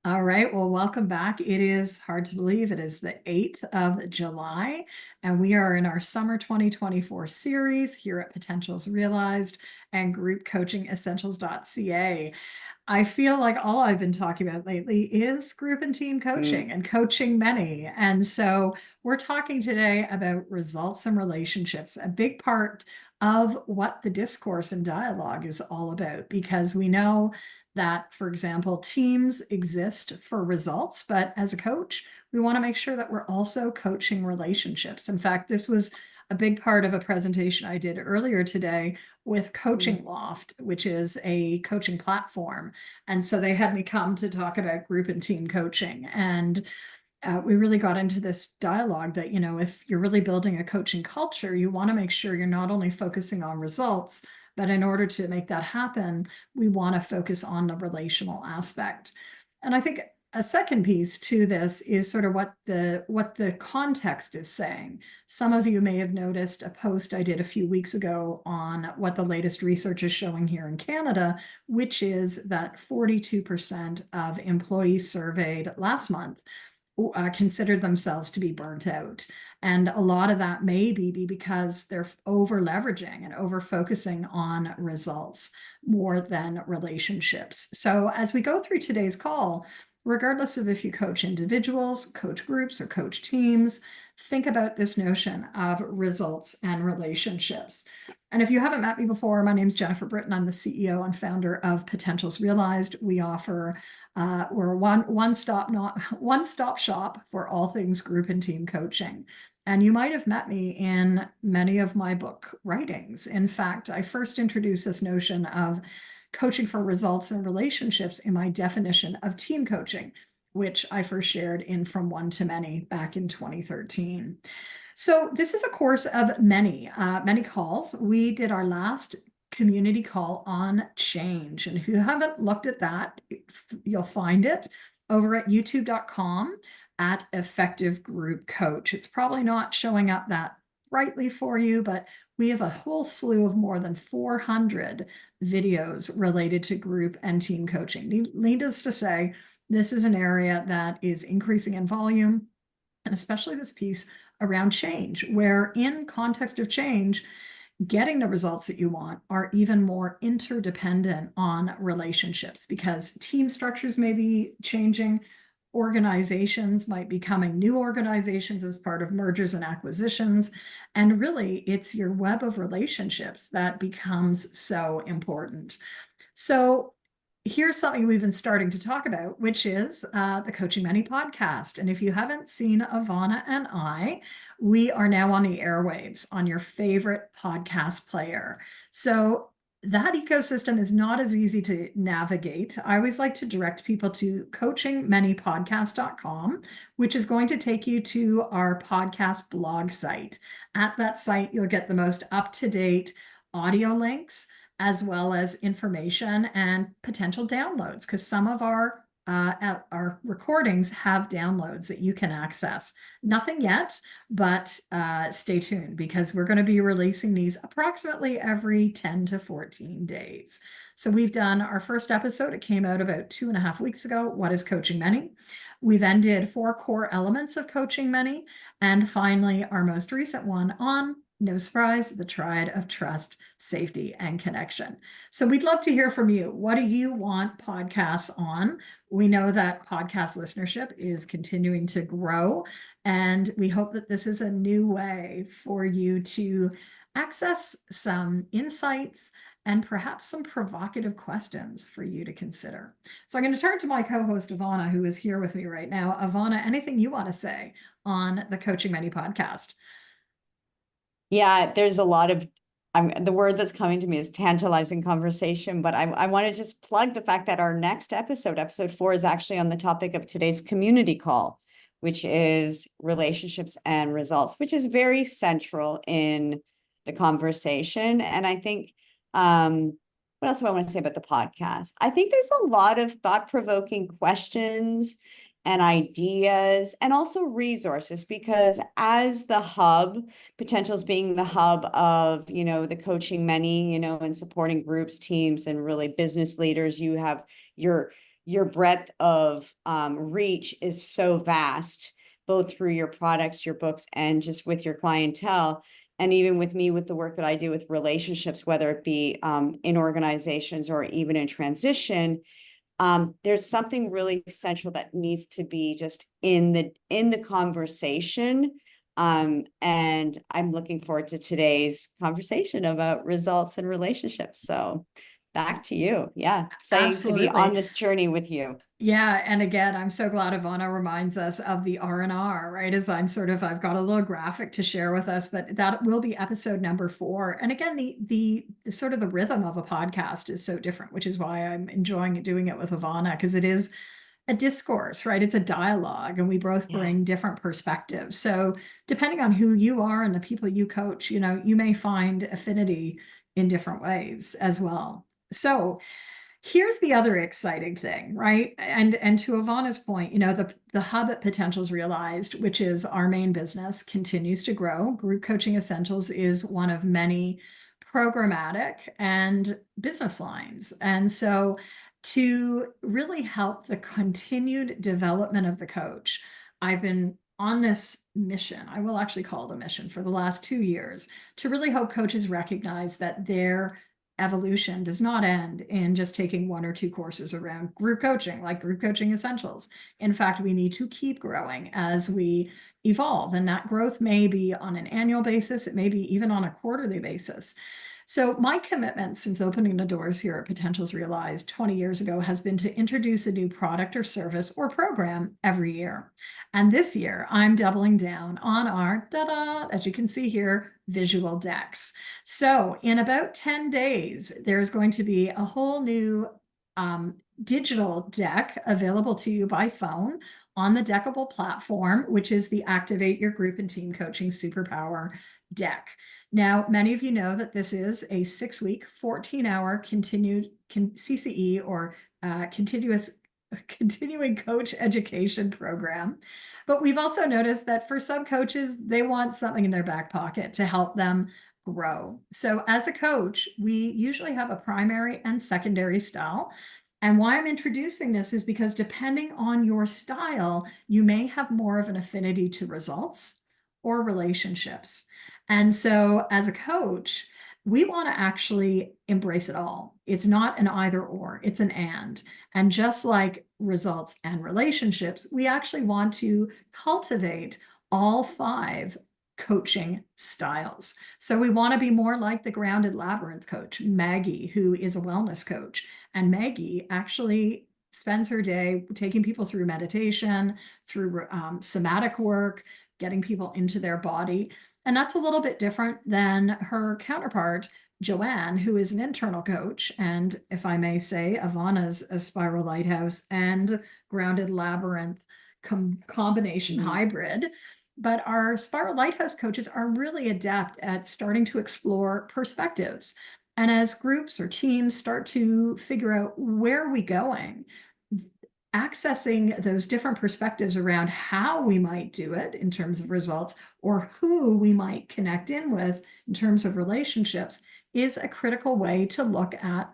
All right, well, welcome back. It is hard to believe it is the 8th of July, and we are in our summer 2024 series here at Potentials Realized and Group Coaching Essentials.ca. I feel like all I've been talking about lately is group and team coaching and coaching many. And so we're talking today about results and relationships, a big part of what the discourse and dialogue is all about, because we know that, for example, teams exist for results, but as a coach, we want to make sure that we're also coaching relationships. In fact, this was a big part of a presentation I did earlier today with Coaching Loft, which is a coaching platform. And so they had me come to talk about group and team coaching. And we really got into this dialogue that, if you're really building a coaching culture, you want to make sure you're not only focusing on results, but in order to make that happen, we want to focus on the relational aspect. And I think a second piece to this is sort of what the context is saying. Some of you may have noticed a post I did a few weeks ago on what the latest research is showing here in Canada, which is that 42% of employees surveyed last month considered themselves to be burnt out. And a lot of that may be because they're over leveraging and over focusing on results more than relationships. So as we go through today's call, regardless of if you coach individuals, coach groups, or coach teams, think about this notion of results and relationships. And if you haven't met me before, my name is Jennifer Britton. I'm the CEO and founder of Potentials Realized. We offer we're one stop shop for all things group and team coaching. And you might have met me in many of my book writings. In fact, I first introduced this notion of coaching for results and relationships in my definition of team coaching, which I first shared in From One to Many back in 2013. So this is a course of many calls. We did our last community call on change. And if you haven't looked at that, you'll find it over at youtube.com at Effective Group Coach. It's probably not showing up that brightly for you, but we have a whole slew of more than 400 videos related to group and team coaching. Needless to say, this is an area that is increasing in volume, and especially this piece around change, where in context of change, getting the results that you want are even more interdependent on relationships, because team structures may be changing, organizations might be becoming new organizations as part of mergers and acquisitions, and really it's your web of relationships that becomes so important. So here's something we've been starting to talk about, which is the Coaching Many podcast. And if you haven't seen Ivana and I, we are now on the airwaves on your favorite podcast player. So that ecosystem is not as easy to navigate. I always like to direct people to coachingmanypodcast.com, which is going to take you to our podcast blog site. At that site, you'll get the most up-to-date audio links, as well as information and potential downloads, because some of our recordings have downloads that you can access. Nothing yet, but stay tuned, because we're going to be releasing these approximately every 10 to 14 days. So we've done our first episode. It came out about 2.5 weeks ago. What is Coaching Many? We then did 4 core elements of Coaching Many. And finally, our most recent one on, no surprise, the triad of trust, safety, and connection. So we'd love to hear from you. What do you want podcasts on? We know that podcast listenership is continuing to grow, and we hope that this is a new way for you to access some insights and perhaps some provocative questions for you to consider. So I'm going to turn to my co-host, Ivana, who is here with me right now. Ivana, anything you want to say on the Coaching Many podcast? Yeah, there's a lot of, the word that's coming to me is tantalizing conversation, but I want to just plug the fact that our next episode 4, is actually on the topic of today's community call, which is relationships and results, which is very central in the conversation. And I think, what else do I want to say about the podcast? I think there's a lot of thought-provoking questions and ideas, and also resources, because as the hub, Potentials being the hub of, the Coaching Many, and supporting groups, teams, and really business leaders, you have your your breadth of reach is so vast, both through your products, your books, and just with your clientele. And even with me, with the work that I do with relationships, whether it be in organizations or even in transition, there's something really essential that needs to be just in the conversation. And I'm looking forward to today's conversation about results and relationships. So back to you. Yeah, exciting to be on Absolutely. this journey with you. Yeah, and again, I'm so glad Ivana reminds us of the R&R, right? As I've got a little graphic to share with us, but that will be episode number 4. And again, the sort of the rhythm of a podcast is so different, which is why I'm enjoying doing it with Ivana, because it is a discourse, right? It's a dialogue, and we both Yeah. bring different perspectives. So depending on who you are and the people you coach, you may find affinity in different ways as well. So here's the other exciting thing, right? And to Ivana's point, the hub at Potentials Realized, which is our main business, continues to grow. Group Coaching Essentials is one of many programmatic and business lines. And so to really help the continued development of the coach, I've been on this mission, I will actually call it a mission, for the last 2 years, to really help coaches recognize that their evolution does not end in just taking 1 or 2 courses around group coaching, like Group Coaching Essentials. In fact, we need to keep growing as we evolve, and that growth may be on an annual basis, it may be even on a quarterly basis. So my commitment since opening the doors here at Potentials Realized 20 years ago has been to introduce a new product or service or program every year. And this year, I'm doubling down on our, as you can see here, visual decks. So in about 10 days, there's going to be a whole new digital deck available to you by phone on the Deckable platform, which is the Activate Your Group and Team Coaching Superpower deck. Now, many of you know that this is a 6-week, 14-hour continued CCE or continuing coach education program. But we've also noticed that for some coaches, they want something in their back pocket to help them grow. So as a coach, we usually have a primary and secondary style. And why I'm introducing this is because depending on your style, you may have more of an affinity to results or relationships. And so as a coach, we want to actually embrace it all. It's not an either or, it's an and. And just like results and relationships, we actually want to cultivate all 5 coaching styles. So we want to be more like the grounded labyrinth coach, Maggie, who is a wellness coach. And Maggie actually spends her day taking people through meditation, through somatic work, getting people into their body. And that's a little bit different than her counterpart, Joanne, who is an internal coach. And if I may say, Ivana's a spiral lighthouse and grounded labyrinth combination hybrid. But our spiral lighthouse coaches are really adept at starting to explore perspectives. And as groups or teams start to figure out where are we going, accessing those different perspectives around how we might do it in terms of results or who we might connect in with in terms of relationships is a critical way to look at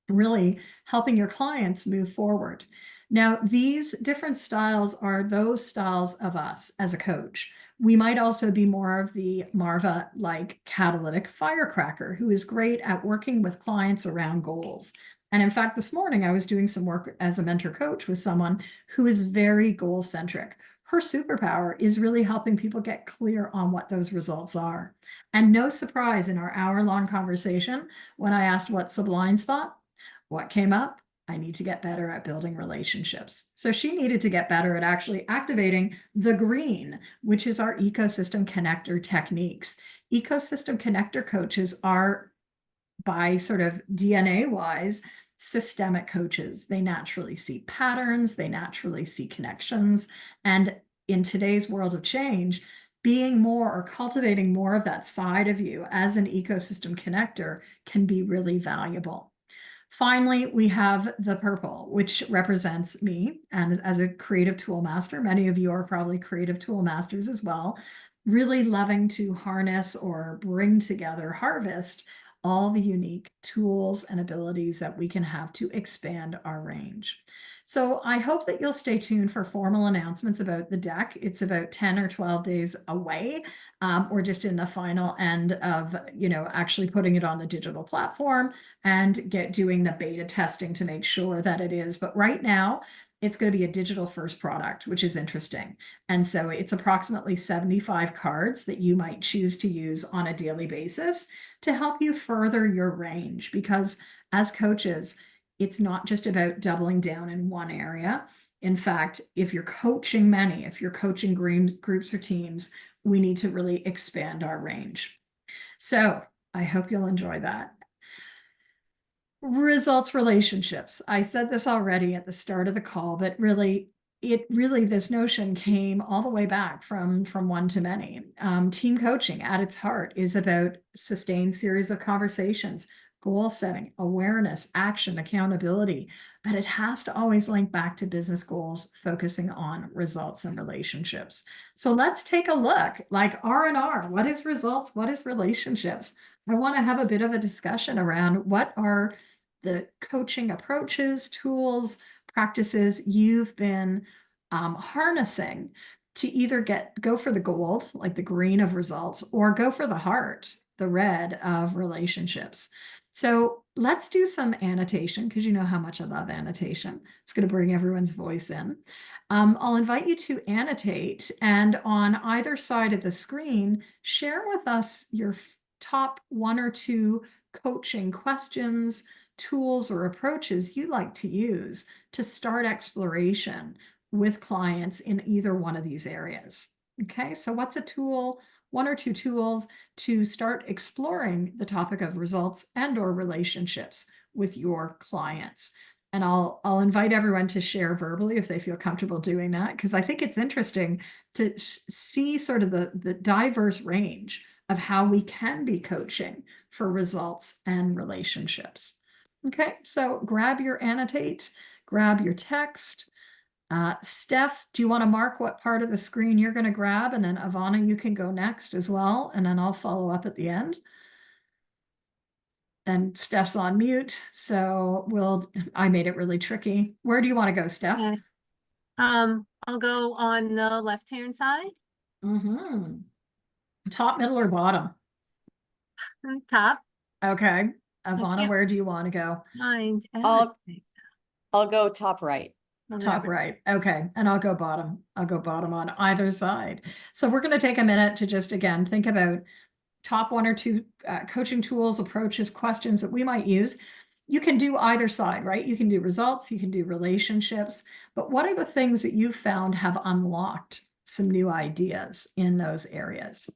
really helping your clients move forward. Now, these different styles are those styles of us as a coach. We might also be more of the Marva like catalytic firecracker who is great at working with clients around goals. And in fact, this morning I was doing some work as a mentor coach with someone who is very goal centric. Her superpower is really helping people get clear on what those results are. And no surprise in our hour-long conversation, when I asked what's the blind spot, what came up? I need to get better at building relationships. So she needed to get better at actually activating the green, which is our ecosystem connector techniques. Ecosystem connector coaches are, by sort of DNA wise, systemic coaches. They naturally see patterns, they naturally see connections. And in today's world of change, being more or cultivating more of that side of you as an ecosystem connector can be really valuable. Finally, we have the purple, which represents me and as a creative tool master. Many of you are probably creative tool masters as well, really loving to harness or bring together, harvest all the unique tools and abilities that we can have to expand our range. So I hope that you'll stay tuned for formal announcements about the deck. It's about 10 or 12 days away. We're just in the final end of, actually putting it on the digital platform and doing the beta testing to make sure that it is. But right now, it's going to be a digital first product, which is interesting. And so it's approximately 75 cards that you might choose to use on a daily basis to help you further your range. Because as coaches, it's not just about doubling down in one area. In fact, if you're coaching groups or teams, we need to really expand our range. So I hope you'll enjoy that. Results relationships. I said this already at the start of the call, but this notion came all the way back from one to many. Team coaching at its heart is about sustained series of conversations, goal setting, awareness, action, accountability, but it has to always link back to business goals, focusing on results and relationships. So let's take a look, like R&R. What is results? What is relationships? I want to have a bit of a discussion around what are the coaching approaches, tools, practices you've been harnessing to either go for the gold, like the green of results, or go for the heart, the red of relationships. So let's do some annotation because you know how much I love annotation. It's going to bring everyone's voice in. I'll invite you to annotate, and on either side of the screen, share with us your top one or two coaching questions, tools, or approaches you like to use to start exploration with clients in either one of these areas. Okay, so what's a tool, one or two tools to start exploring the topic of results and/or relationships with your clients? And I'll invite everyone to share verbally if they feel comfortable doing that, because I think it's interesting to see sort of the diverse range of how we can be coaching for results and relationships. Okay, so grab your annotate, grab your text. Steph, do you want to mark what part of the screen you're going to grab? And then Ivana, you can go next as well. And then I'll follow up at the end. And Steph's on mute. So I made it really tricky. Where do you want to go, Steph? Okay. I'll go on the left-hand side. Top, middle, or bottom? Top. Okay. Ivana, can't where do you want to go? Find I'll go top right. Top right. Okay. And I'll go bottom. I'll go bottom on either side. So we're going to take a minute to just, again, think about top one or two coaching tools, approaches, questions that we might use. You can do either side, right? You can do results, you can do relationships, but what are the things that you found have unlocked some new ideas in those areas?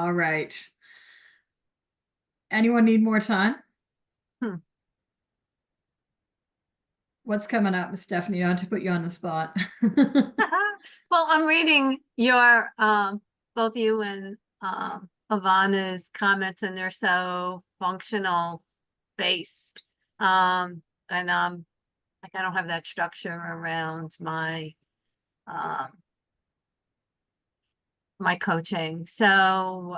All right. Anyone need more time? Hmm. What's coming up, Miss Stephanie? Not to put you on the spot. Well, I'm reading your, both you and, Ivana's comments, and they're so functional based. And, like, I don't have that structure around my, um, my coaching. So,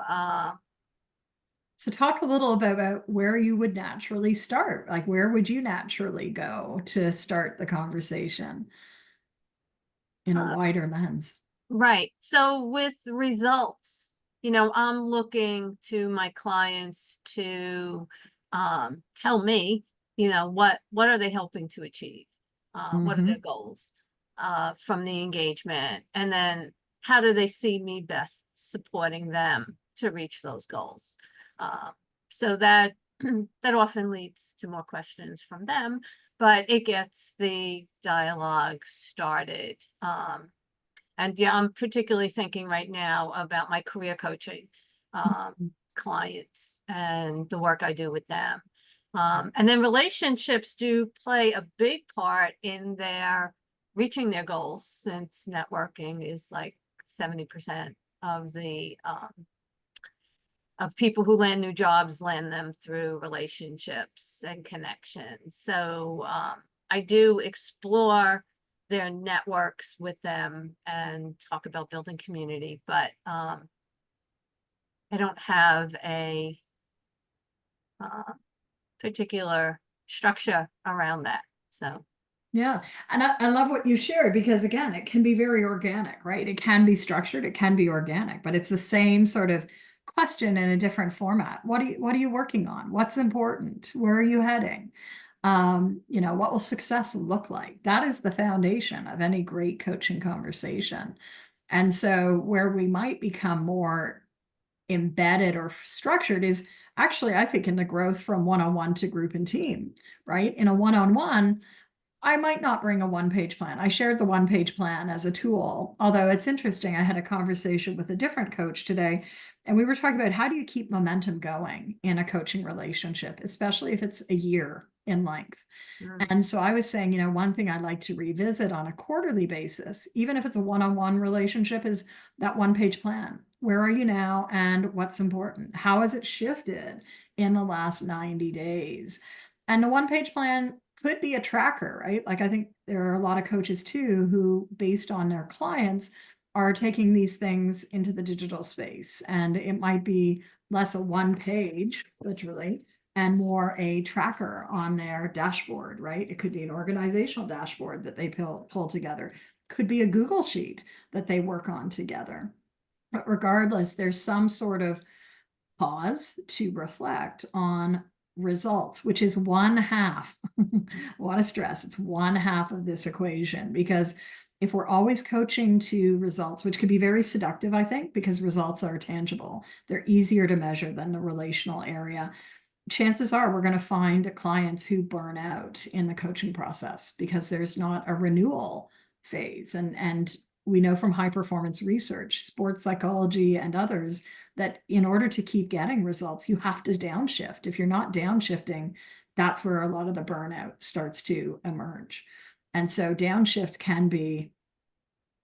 So talk a little about where you would naturally start. Like, where would you naturally go to start the conversation in a uh, wider lens? right. So with results, I'm looking to my clients to tell me, what are they helping to achieve? What are Mm-hmm. their goals from the engagement? And then how do they see me best supporting them to reach those goals? Uh, so that that often leads to more questions from them, but it gets the dialogue started. And yeah, I'm particularly thinking right now about my career coaching clients and the work I do with them. And then relationships do play a big part in their reaching their goals, since networking is like 70% of the of people who land new jobs land them through relationships and connections. So I do explore their networks with them and talk about building community, but I don't have a particular structure around that. So Yeah. And I love what you shared because, again, it can be very organic, right? It can be structured, it can be organic, but it's the same sort of question in a different format. What are you working on? What's important? Where are you heading? What will success look like? That is the foundation of any great coaching conversation. And so where we might become more embedded or structured is actually, I think, in the growth from one-on-one to group and team, right? In a one-on-one, I might not bring a one-page plan. I shared the one-page plan as a tool, although it's interesting. I had a conversation with a different coach today, and we were talking about how do you keep momentum going in a coaching relationship, especially if it's a year in length. mm, And so I was saying, one thing I'd like to revisit on a quarterly basis, even if it's a one-on-one relationship, is that one-page plan. Where are you now and what's important? How has it shifted in the last 90 days? And the one-page plan could be a tracker, right? Like I think there are a lot of coaches too who, based on their clients, are taking these things into the digital space. And it might be less a one page, literally, and more a tracker on their dashboard, right? It could be an organizational dashboard that they pull together. Could be a Google sheet that they work on together. But regardless, there's some sort of pause to reflect on results, which is one half. A lot of stress. It's one half of this equation because if we're always coaching to results, which could be very seductive, I think, because results are tangible, they're easier to measure than the relational area. Chances are we're going to find clients who burn out in the coaching process because there's not a renewal phase. And we know from high performance research, sports psychology, and others that in order to keep getting results, you have to downshift. If you're not downshifting, that's where a lot of the burnout starts to emerge. And so downshift can be,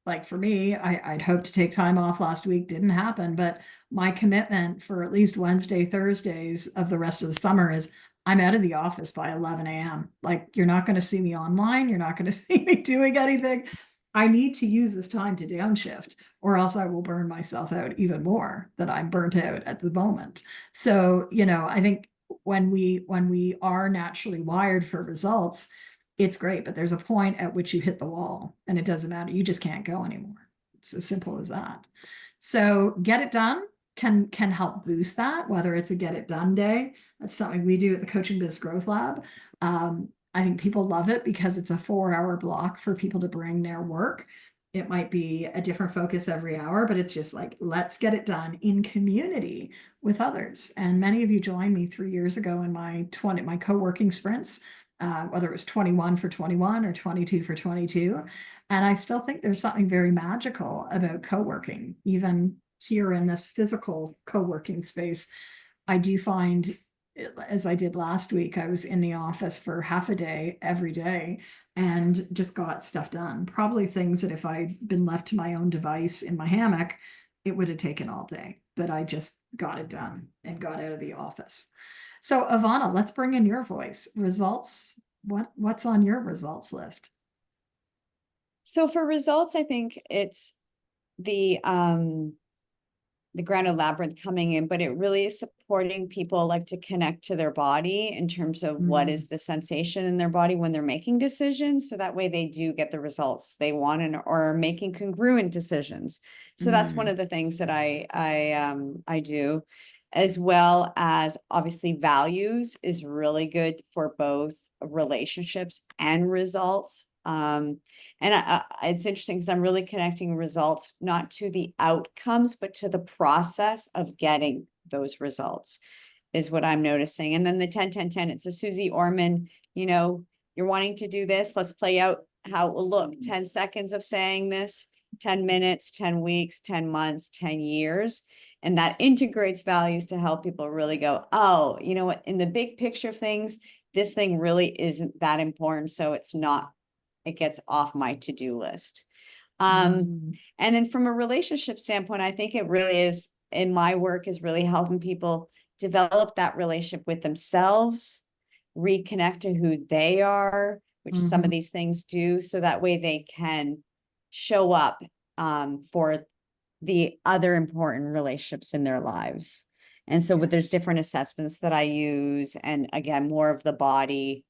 like, for me, I'd hoped to take time off last week, didn't happen, but my commitment for at least Wednesday, Thursdays of the rest of the summer is I'm out of the office by 11 a.m. Like, you're not going to see me online. You're not going to see me doing anything. I need to use this time to downshift, or else I will burn myself out even more than I'm burnt out at the moment. So, I think when we are naturally wired for results, it's great, but there's a point at which you hit the wall and it doesn't matter. You just can't go anymore. It's as simple as that. So get it done can help boost that, whether it's a get it done day. That's something we do at the Coaching Biz Growth Lab. I think people love it because it's a 4-hour block for people to bring their work. It might be a different focus every hour, but it's just like, let's get it done in community with others. And many of you joined me 3 years ago in my co-working sprints, whether it was 21 for 21 or 22 for 22. And I still think there's something very magical about co-working, even here in this physical co-working space, I do find, as I did last week, I was in the office for half a day every day and just got stuff done. Probably things that if I'd been left to my own device in my hammock, it would have taken all day, but I just got it done and got out of the office. So Ivana, let's bring in your voice. Results, what's on your results list? So for results, I think it's the grounded labyrinth coming in, but it really is supporting people like to connect to their body in terms of what is the sensation in their body when they're making decisions. So that way they do get the results they want and or making congruent decisions. So that's one of the things that I do, as well as obviously values is really good for both relationships and results. And it's interesting because I'm really connecting results, not to the outcomes, but to the process of getting those results is what I'm noticing. And then the 10-10-10, it's a Susie Orman, you're wanting to do this. Let's play out how it will look. 10 seconds of saying this, 10 minutes, 10 weeks, 10 months, 10 years. And that integrates values to help people really go, oh, you know what, in the big picture of things, this thing really isn't that important. So it gets off my to-do list. And then from a relationship standpoint, I think it really is, in my work, is really helping people develop that relationship with themselves, reconnect to who they are, which some of these things do, so that way they can show up for the other important relationships in their lives. And so there's different assessments that I use, and again, more of the body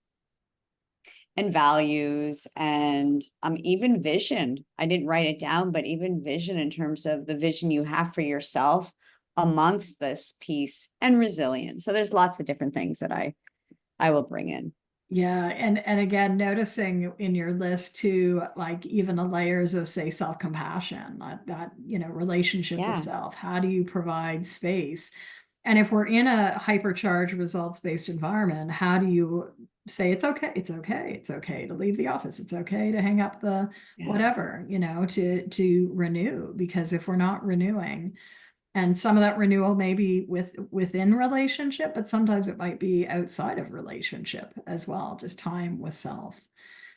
and values and even vision. I didn't write it down, but even vision in terms of the vision you have for yourself amongst this piece, and resilience. So there's lots of different things that I will bring in. Yeah, and again, noticing in your list too, like even the layers of, say, self-compassion, that relationship with self. How do you provide space? And if we're in a hypercharged results-based environment, how do you say it's okay to leave the office, it's okay to hang up the whatever, to renew? Because if we're not renewing, and some of that renewal may be within relationship, but sometimes it might be outside of relationship as well, just time with self.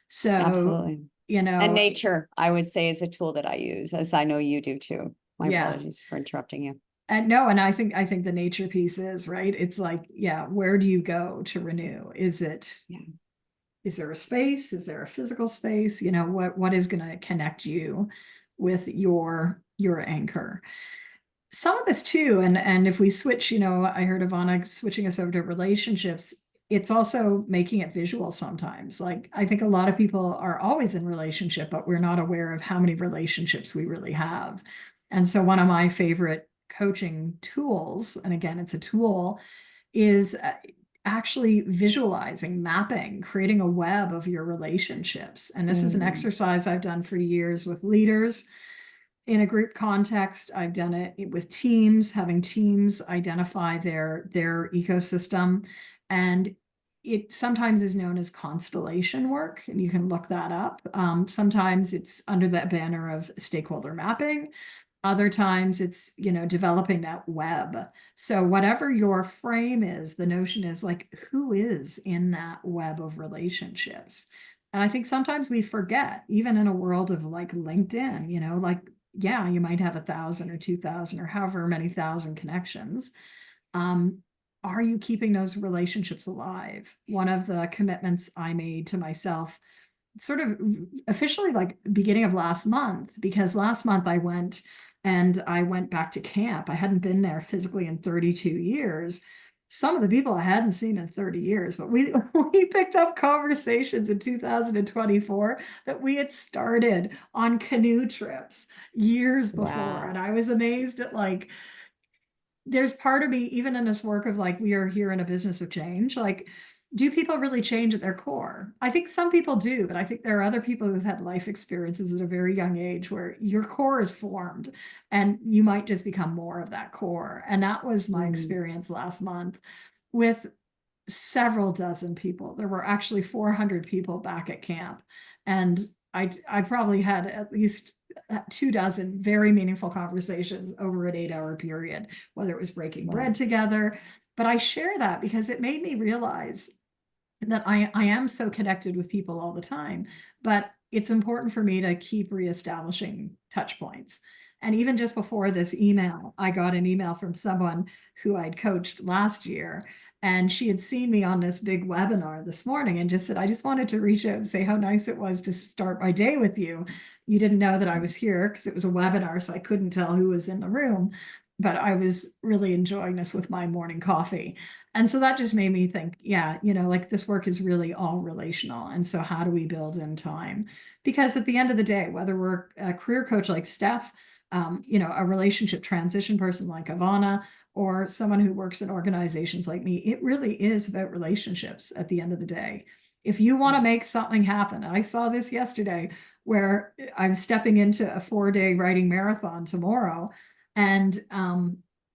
So, absolutely. And nature, I would say, is a tool that I use, as I know you do too. My apologies for interrupting you. And no, and I think the nature piece is right. It's like, where do you go to renew? Is there a space? Is there a physical space? What is going to connect you with your anchor? Some of this too, and if we switch, I heard Ivana switching us over to relationships, it's also making it visual sometimes. Like, I think a lot of people are always in relationship, but we're not aware of how many relationships we really have. And so one of my favorite coaching tools, and again, it's a tool, is actually visualizing, mapping, creating a web of your relationships. And this is an exercise I've done for years with leaders. In a group context, I've done it with teams, having teams identify their ecosystem. And it sometimes is known as constellation work, and you can look that up. Sometimes it's under that banner of stakeholder mapping. Other times it's, developing that web. So whatever your frame is, the notion is like, who is in that web of relationships? And I think sometimes we forget, even in a world of like LinkedIn, you might have 1,000 or 2,000 or however many thousand connections. Are you keeping those relationships alive? One of the commitments I made to myself, sort of officially like beginning of last month, because last month I went back to camp. I hadn't been there physically in 32 years. Some of the people I hadn't seen in 30 years, but we picked up conversations in 2024 that we had started on canoe trips years before. Wow. And I was amazed at, like, there's part of me, even in this work of like, we are here in a business of change, like, do people really change at their core? I think some people do, but I think there are other people who've had life experiences at a very young age where your core is formed and you might just become more of that core. And that was my experience last month with several dozen people. There were actually 400 people back at camp. And I probably had at least 24 very meaningful conversations over an 8-hour period, whether it was breaking Wow. bread together. But I share that because it made me realize that I am so connected with people all the time, but it's important for me to keep reestablishing touch points. And even just before this email, I got an email from someone who I'd coached last year, and she had seen me on this big webinar this morning and just said, I just wanted to reach out and say how nice it was to start my day with you. You didn't know that I was here because it was a webinar, so I couldn't tell who was in the room, but I was really enjoying this with my morning coffee. And so that just made me think, yeah, like this work is really all relational. And so how do we build in time? Because at the end of the day, whether we're a career coach like Steph, a relationship transition person like Ivana, or someone who works in organizations like me, it really is about relationships at the end of the day. If you want to make something happen, I saw this yesterday where I'm stepping into a 4-day writing marathon tomorrow, and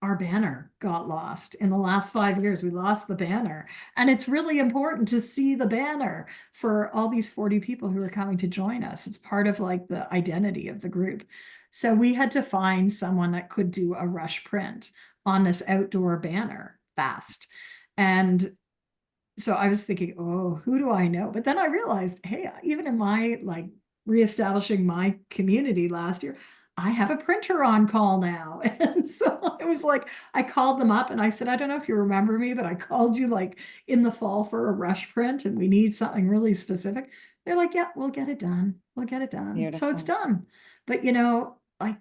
our banner got lost. In the last 5 years, we lost the banner. And it's really important to see the banner for all these 40 people who are coming to join us. It's part of like the identity of the group. So we had to find someone that could do a rush print on this outdoor banner fast. And so I was thinking, oh, who do I know? But then I realized, hey, even in my like reestablishing my community last year, I have a printer on call now. And so it was like, I called them up and I said, I don't know if you remember me, but I called you like in the fall for a rush print and we need something really specific. They're like, yeah, we'll get it done. We'll get it done. So it's Beautiful. done. But like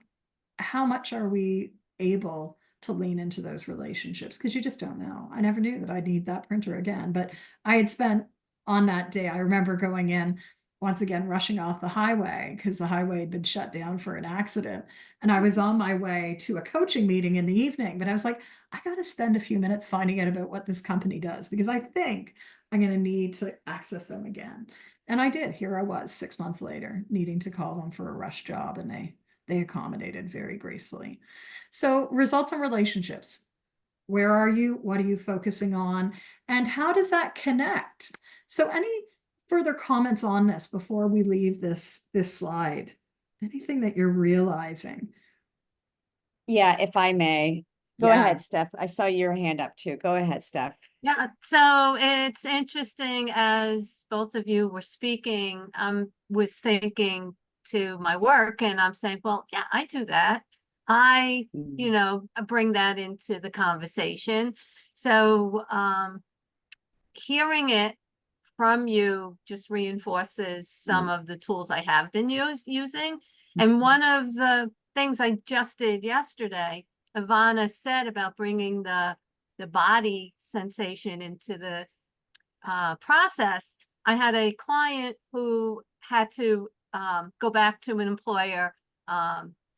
how much are we able to lean into those relationships? Because you just don't know. I never knew that I'd need that printer again, but I had spent on that day, I remember going in once again, rushing off the highway because the highway had been shut down for an accident. And I was on my way to a coaching meeting in the evening, but I was like, I got to spend a few minutes finding out about what this company does because I think I'm going to need to access them again. And I did. Here I was 6 months later, needing to call them for a rush job, and they accommodated very gracefully. So results and relationships. Where are you? What are you focusing on? And how does that connect? So any further comments on this before we leave this slide? Anything that you're realizing? Yeah, if I may. Go Yeah. ahead, Steph. I saw your hand up too. Go ahead, Steph. Yeah, so it's interesting as both of you were speaking, was thinking to my work and I'm saying, well, yeah, I do that. I bring that into the conversation. So hearing it from you just reinforces some of the tools I have been using. And one of the things I just did yesterday, Ivana said about bringing the body sensation into the process. I had a client who had to go back to an employer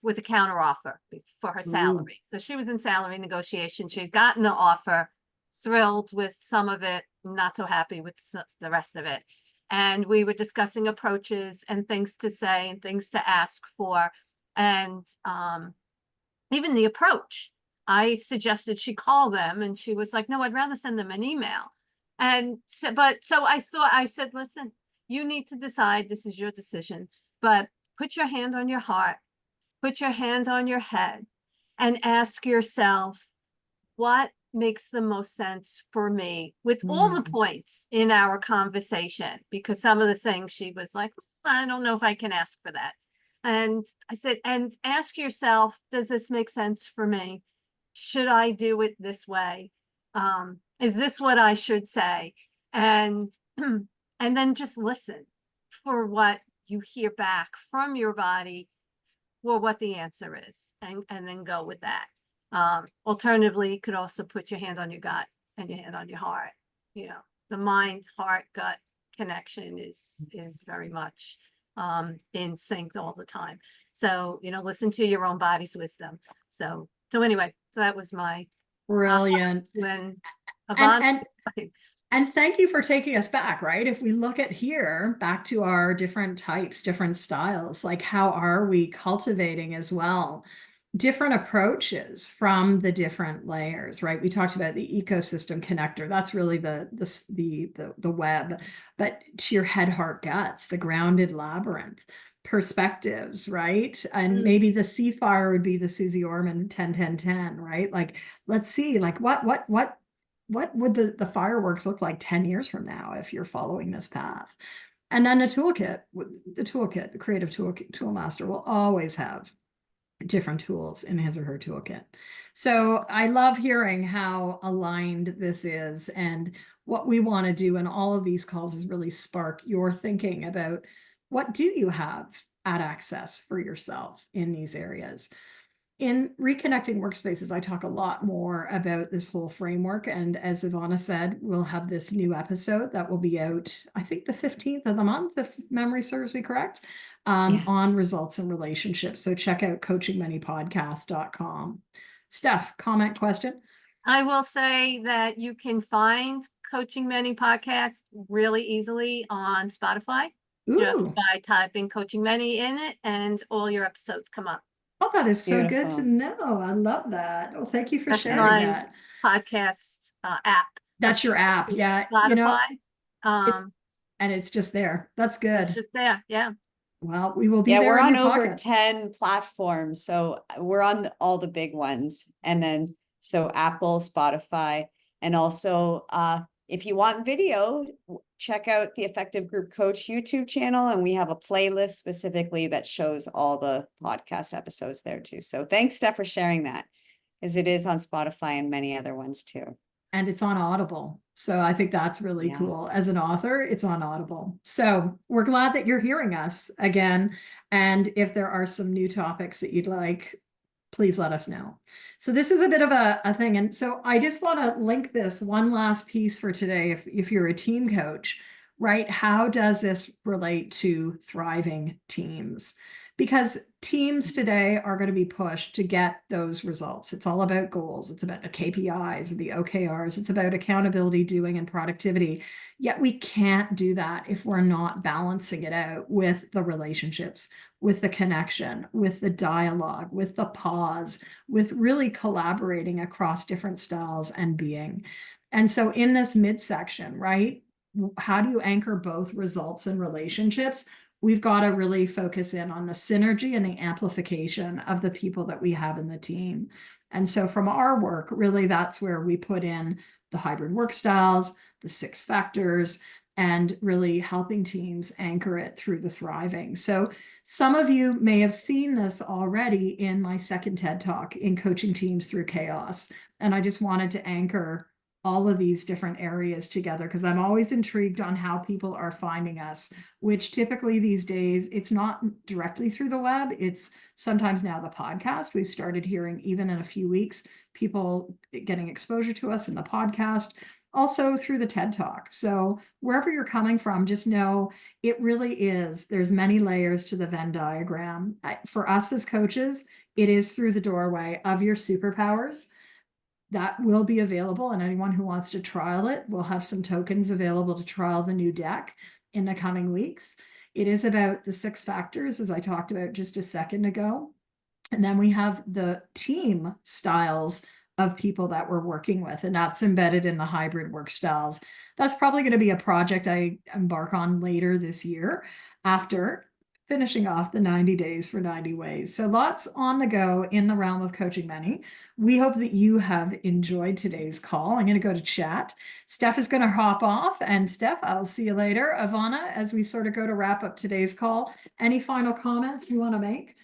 with a counteroffer for her salary. So she was in salary negotiation. She had gotten the offer, thrilled with some of it, not so happy with the rest of it. And we were discussing approaches and things to say and things to ask for. And even the approach, I suggested she call them and she was like, no, I'd rather send them an email. And so, I said, listen, you need to decide, this is your decision, but put your hand on your heart, put your hand on your head and ask yourself, what makes the most sense for me with all the points in our conversation? Because some of the things she was like, I don't know if I can ask for that. And I said, and ask yourself, does this make sense for me? Should I do it this way? Is this what I should say? And and then just listen for what you hear back from your body for what the answer is, and then go with that. Alternatively, you could also put your hand on your gut and your hand on your heart. The mind, heart, gut connection is very much in sync all the time. So, listen to your own body's wisdom. So anyway, so that was my Brilliant. when And and thank you for taking us back, right? If we look at here, back to our different types, different styles, like how are we cultivating as well? different approaches from the different layers, right? We talked about the ecosystem connector. That's really the web, but to your head, heart, guts, the grounded labyrinth, perspectives, right? And maybe the sea fire would be the Susie Orman 10-10-10, right? Like, let's see, like what would the fireworks look like 10 years from now if you're following this path? And then the creative tool master will always have different tools in his or her toolkit. So I love hearing how aligned this is, and what we want to do in all of these calls is really spark your thinking about what do you have at access for yourself in these areas. In Reconnecting Workspaces, I talk a lot more about this whole framework. And as Ivana said, we'll have this new episode that will be out, I think the 15th of the month, if memory serves me correct, on results and relationships. So check out coachingmanypodcast.com. Steph, comment, question? I will say that you can find Coaching Many podcasts really easily on Spotify, just Ooh, by typing Coaching Many in it, and all your episodes come up. oh, that is so good to Beautiful. know. I love that. Oh, thank you for That's sharing my that. podcast app. That's your app. Yeah. Spotify. It's, and it's just there. That's It's good. just there. Yeah. Well, we will be Yeah, there we're in on your over pocket. 10 platforms. So we're on all the big ones. And then, so Apple, Spotify, and also, if you want video, check out the Effective Group Coach YouTube channel. And we have a playlist specifically that shows all the podcast episodes there too. So thanks, Steph, for sharing that, as it is on Spotify and many other ones too. And it's on Audible. So I think that's really Yeah. cool. As an author, it's on Audible. So we're glad that you're hearing us again. And if there are some new topics that you'd like, please let us know. So this is a bit of a thing. And so I just want to link this one last piece for today. If you're a team coach, right? How does this relate to thriving teams? Because teams today are going to be pushed to get those results. It's all about goals. It's about the KPIs, the OKRs. It's about accountability, doing, and productivity. Yet we can't do that if we're not balancing it out with the relationships, with the connection, with the dialogue, with the pause, with really collaborating across different styles and being. And so in this midsection, right? How do you anchor both results and relationships? We've got to really focus in on the synergy and the amplification of the people that we have in the team. And so from our work, really that's where we put in the hybrid work styles, the 6 factors, and really helping teams anchor it through the thriving. So some of you may have seen this already in my second TED Talk in Coaching Teams Through Chaos. And I just wanted to anchor all of these different areas together because I'm always intrigued on how people are finding us, which typically these days, it's not directly through the web. It's sometimes now the podcast. We've started hearing, even in a few weeks, people getting exposure to us in the podcast, also through the TED Talk. So wherever you're coming from, just know it really is. There's many layers to the Venn diagram. For us as coaches, it is through the doorway of your superpowers. That will be available, and anyone who wants to trial it will have some tokens available to trial the new deck in the coming weeks. It is about the 6 factors, as I talked about just a second ago. And then we have the team styles of people that we're working with, and that's embedded in the hybrid work styles. That's probably going to be a project I embark on later this year after finishing off the 90 days for 90 ways. So lots on the go in the realm of Coaching Many. We hope that you have enjoyed today's call. I'm going to go to chat. Steph is going to hop off, and Steph, I'll see you later. Ivana, as we sort of go to wrap up today's call, any final comments you want to make?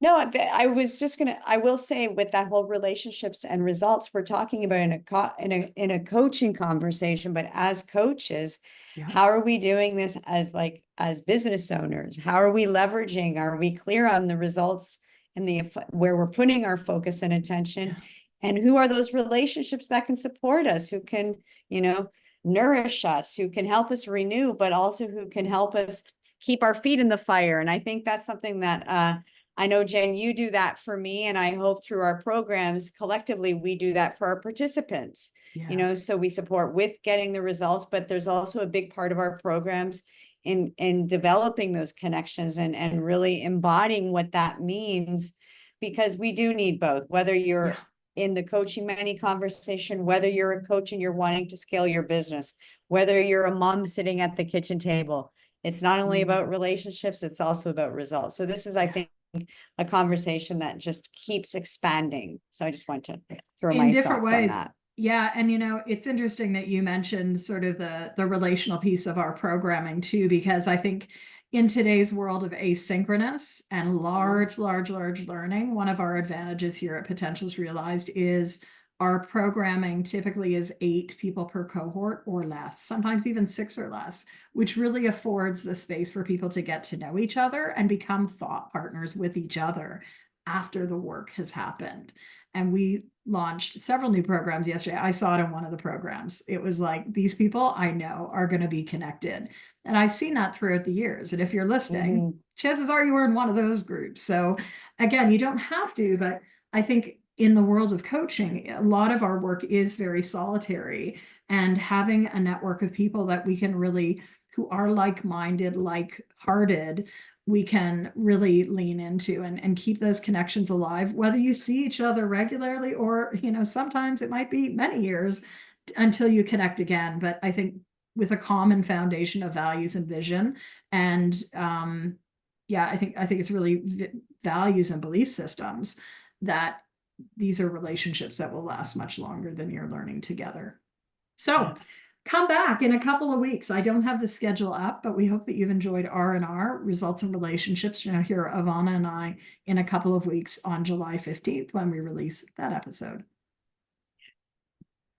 No, I was just gonna, I will say with that whole relationships and results, we're talking about in a coaching conversation, but as coaches, Yeah. how are we doing this as business owners? How are we leveraging? Are we clear on the results and where we're putting our focus and attention? Yeah. And who are those relationships that can support us, who can, nourish us, who can help us renew, but also who can help us keep our feet in the fire? And I think that's something that, I know, Jen, you do that for me, and I hope through our programs, collectively, we do that for our participants. Yeah. So we support with getting the results, but there's also a big part of our programs in developing those connections and really embodying what that means, because we do need both, whether you're in the coaching money conversation, whether you're a coach and you're wanting to scale your business, whether you're a mom sitting at the kitchen table. It's not only about relationships, it's also about results. So this is, I think, a conversation that just keeps expanding. So I just want to throw In my different thoughts on ways. that. Yeah, and it's interesting that you mentioned sort of the relational piece of our programming too, because I think in today's world of asynchronous and large learning, one of our advantages here at Potentials Realized is our programming typically is 8 people per cohort or less, sometimes even 6 or less, which really affords the space for people to get to know each other and become thought partners with each other after the work has happened. And we launched several new programs yesterday. I saw it in one of the programs. It was like, these people I know are going to be connected. And I've seen that throughout the years. And if you're listening, chances are you were in one of those groups. So again, you don't have to, but I think in the world of coaching, a lot of our work is very solitary, and having a network of people that we can really, who are like-minded, like-hearted, we can really lean into and keep those connections alive, whether you see each other regularly or, sometimes it might be many years until you connect again. But I think with a common foundation of values and vision, and I think it's really values and belief systems, that these are relationships that will last much longer than you're learning together. So come back in a couple of weeks. I don't have the schedule up, but we hope that you've enjoyed R&R, Results in Relationships. Hear Ivana and I in a couple of weeks on July 15th when we release that episode.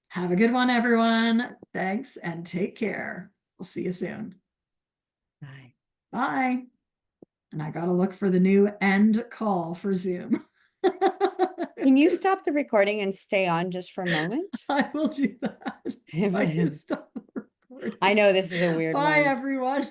Have a good one, everyone. Thanks and take care. We'll see you soon. Bye. Bye. And I got to look for the new end call for Zoom. Can you stop the recording and stay on just for a moment? I will do that. I can stop the recording. I know this is a weird one. Bye, everyone.